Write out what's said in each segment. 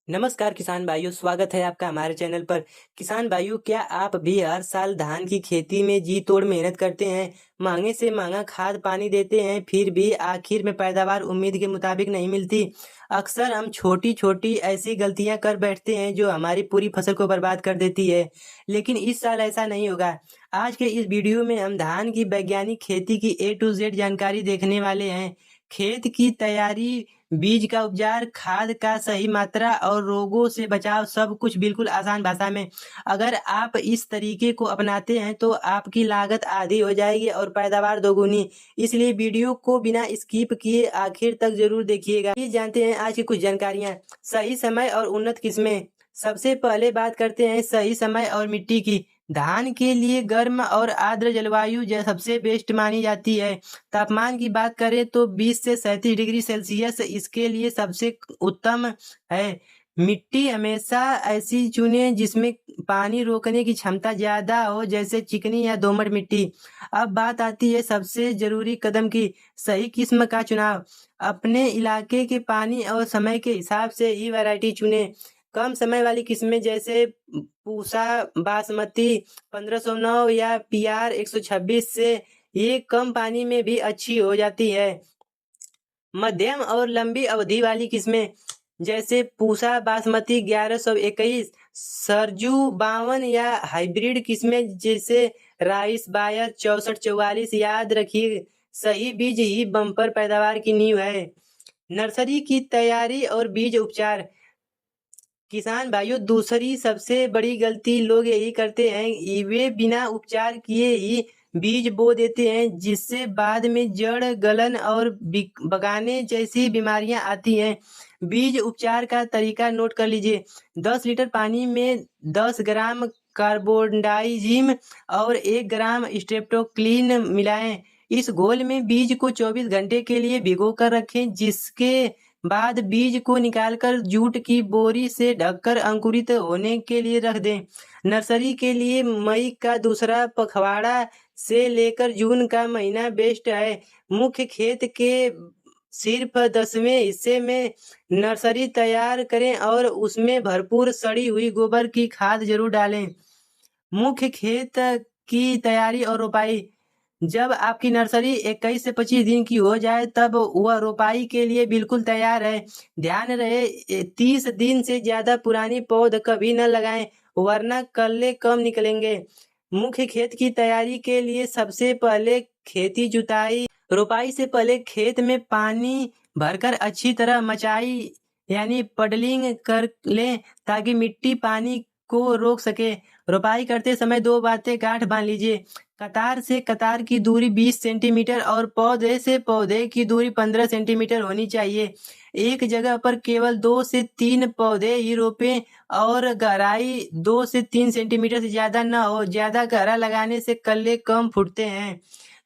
नमस्कार किसान भाइयों, स्वागत है आपका हमारे चैनल पर। किसान भाइयों, क्या आप भी हर साल धान की खेती में जी तोड़ मेहनत करते हैं, महंगे से महंगा खाद पानी देते हैं, फिर भी आखिर में पैदावार उम्मीद के मुताबिक नहीं मिलती? अक्सर हम छोटी छोटी ऐसी गलतियां कर बैठते हैं जो हमारी पूरी फसल को बर्बाद कर देती है। लेकिन इस साल ऐसा नहीं होगा। आज के इस वीडियो में हम धान की वैज्ञानिक खेती की A to Z जानकारी देखने वाले हैं। खेत की तैयारी, बीज का उपचार, खाद का सही मात्रा और रोगों से बचाव, सब कुछ बिल्कुल आसान भाषा में। अगर आप इस तरीके को अपनाते हैं तो आपकी लागत आधी हो जाएगी और पैदावार दोगुनी। इसलिए वीडियो को बिना स्किप किए आखिर तक जरूर देखिएगा। ये जानते हैं आज की कुछ जानकारियां। सही समय और उन्नत किस्में। सबसे पहले बात करते हैं सही समय और मिट्टी की। धान के लिए गर्म और आर्द्र जलवायु सबसे बेस्ट मानी जाती है। तापमान की बात करें तो 20 से 37 डिग्री सेल्सियस इसके लिए सबसे उत्तम है। मिट्टी हमेशा ऐसी चुनें जिसमें पानी रोकने की क्षमता ज्यादा हो, जैसे चिकनी या दोमट मिट्टी। अब बात आती है सबसे जरूरी कदम की, सही किस्म का चुनाव। अपने इलाके के पानी और समय के हिसाब से ही वैरायटी चुनें। कम समय वाली किस्में जैसे पूसा, बासमती 1509 या PR 126 से ये कम पानी में भी अच्छी हो जाती है। मध्यम और लंबी अवधि वाली किस्में जैसे पूसा, बासमती 1121, सरजू 52 या हाइब्रिड किस्में जैसे राइस बायर 6444, याद रखिए सही बीज ही बम्पर पैदावार की नींव है। नर्सरी की तैयारी और बीज उपचार। किसान भाइयों, दूसरी सबसे बड़ी गलती लोग यही करते हैं, वे बिना उपचार किए ही बीज बो देते हैं, जिससे बाद में जड़ गलन और बगाने जैसी बीमारियां आती हैं। बीज उपचार का तरीका नोट कर लीजिए। 10 लीटर पानी में 10 ग्राम कार्बोडाइजिम और 1 ग्राम स्ट्रेप्टोक्लीन मिलाएं। इस घोल में बीज को 24 घंटे के लिए भिगो कर रखें, जिसके बाद बीज को निकालकर जूट की बोरी से ढककर अंकुरित होने के लिए रख दें। नर्सरी के लिए मई का दूसरा पखवाड़ा से लेकर जून का महीना बेस्ट है। मुख्य खेत के सिर्फ 10वें हिस्से में नर्सरी तैयार करें और उसमें भरपूर सड़ी हुई गोबर की खाद जरूर डालें। मुख्य खेत की तैयारी और रोपाई। जब आपकी नर्सरी 21 से 25 दिन की हो जाए तब वह रोपाई के लिए बिल्कुल तैयार है। ध्यान रहे 30 दिन से ज्यादा पुरानी पौध कभी न लगाएं, वरना कल्ले कम निकलेंगे। मुख्य खेत की तैयारी के लिए सबसे पहले खेती जुताई। रोपाई से पहले खेत में पानी भरकर अच्छी तरह मचाई यानी पडलिंग कर लें, ताकि मिट्टी पानी को रोक सके। रोपाई करते समय 2 बातें गांठ बांध लीजिए। कतार से कतार की दूरी 20 सेंटीमीटर और पौधे से पौधे की दूरी 15 सेंटीमीटर होनी चाहिए। एक जगह पर केवल 2 से 3 पौधे ही रोपें और गहराई 2 से 3 सेंटीमीटर से ज्यादा न हो। ज्यादा गहरा लगाने से कल्ले कम फूटते हैं।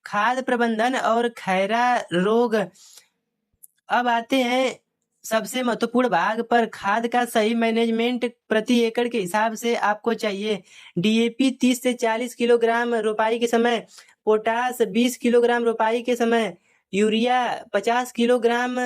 खाद प्रबंधन और खैरा रोग। अब आते हैं सबसे महत्वपूर्ण भाग पर, खाद का सही मैनेजमेंट। प्रति एकड़ के हिसाब से आपको चाहिए DAP 30 से 40 किलोग्राम रोपाई के समय, पोटास 20 किलोग्राम रोपाई के समय, यूरिया 50 किलोग्राम।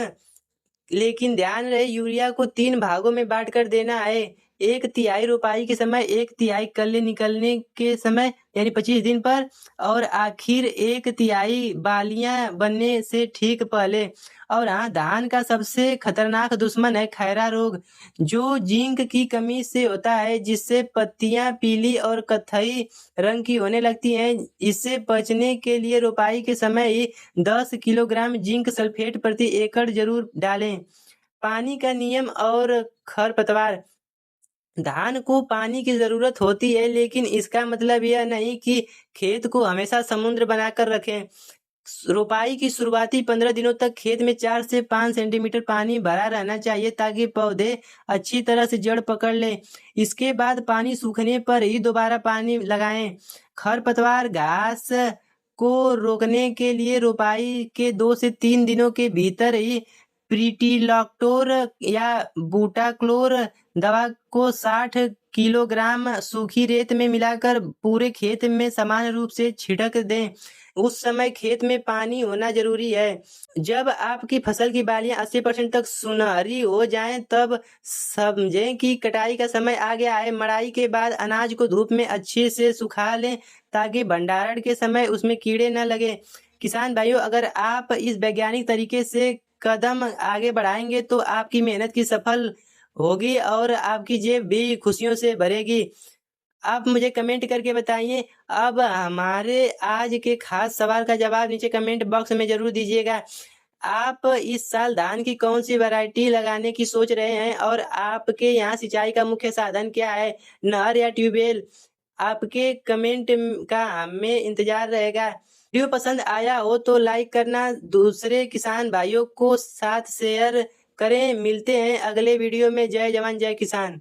लेकिन ध्यान रहे यूरिया को 3 भागों में बांट कर देना है। 1/3 रोपाई के समय, 1/3 कल्ले निकलने के समय यानी 25 दिन पर, और आखिर 1/3 बालियां बनने से ठीक पहले। और हाँ, धान का सबसे खतरनाक दुश्मन है खैरा रोग, जो जिंक की कमी से होता है, जिससे पत्तियां पीली और कत्थई रंग की होने लगती हैं। इससे बचने के लिए रोपाई के समय ही 10 किलोग्राम जिंक सल्फेट प्रति एकड़ जरूर डालें। पानी का नियम और खरपतवार। धान को पानी की जरूरत होती है, लेकिन इसका मतलब यह नहीं कि खेत को हमेशा समुद्र बनाकर रखें। रोपाई की शुरुआती 15 दिनों तक खेत में 4 से 5 सेंटीमीटर पानी भरा रहना चाहिए, ताकि पौधे अच्छी तरह से जड़ पकड़ लें। इसके बाद पानी सूखने पर ही दोबारा पानी लगाएं। खरपतवार घास को रोकने के लिए रोपाई के 2 से 3 दिनों के भीतर ही प्रीटिलॉक्टोर या बूटाक्लोर दवा को 60 किलोग्राम सूखी रेत में मिलाकर पूरे खेत में समान रूप से छिड़क दें। उस समय खेत में पानी होना जरूरी है। जब आपकी फसल की बालियां 80% तक सुनहरी हो जाएं, तब समझें कि कटाई का समय आ गया है। मड़ाई के बाद अनाज को धूप में अच्छे से सुखा लें ताकि भंडारण के समय उसमें कीड़े न लगे। किसान भाइयों, अगर आप इस वैज्ञानिक तरीके से कदम आगे बढ़ाएंगे तो आपकी मेहनत की सफल होगी और आपकी जेब भी खुशियों से भरेगी। आप मुझे कमेंट करके बताइए। अब हमारे आज के खास सवाल का जवाब नीचे कमेंट बॉक्स में जरूर दीजिएगा। आप इस साल धान की कौन सी वैरायटी लगाने की सोच रहे हैं और आपके यहाँ सिंचाई का मुख्य साधन क्या है, नहर या ट्यूबवेल? आपके कमेंट का हमें इंतजार रहेगा। वीडियो पसंद आया हो तो लाइक करना, दूसरे किसान भाइयों को साथ शेयर करें। मिलते हैं अगले वीडियो में। जय जवान जय किसान।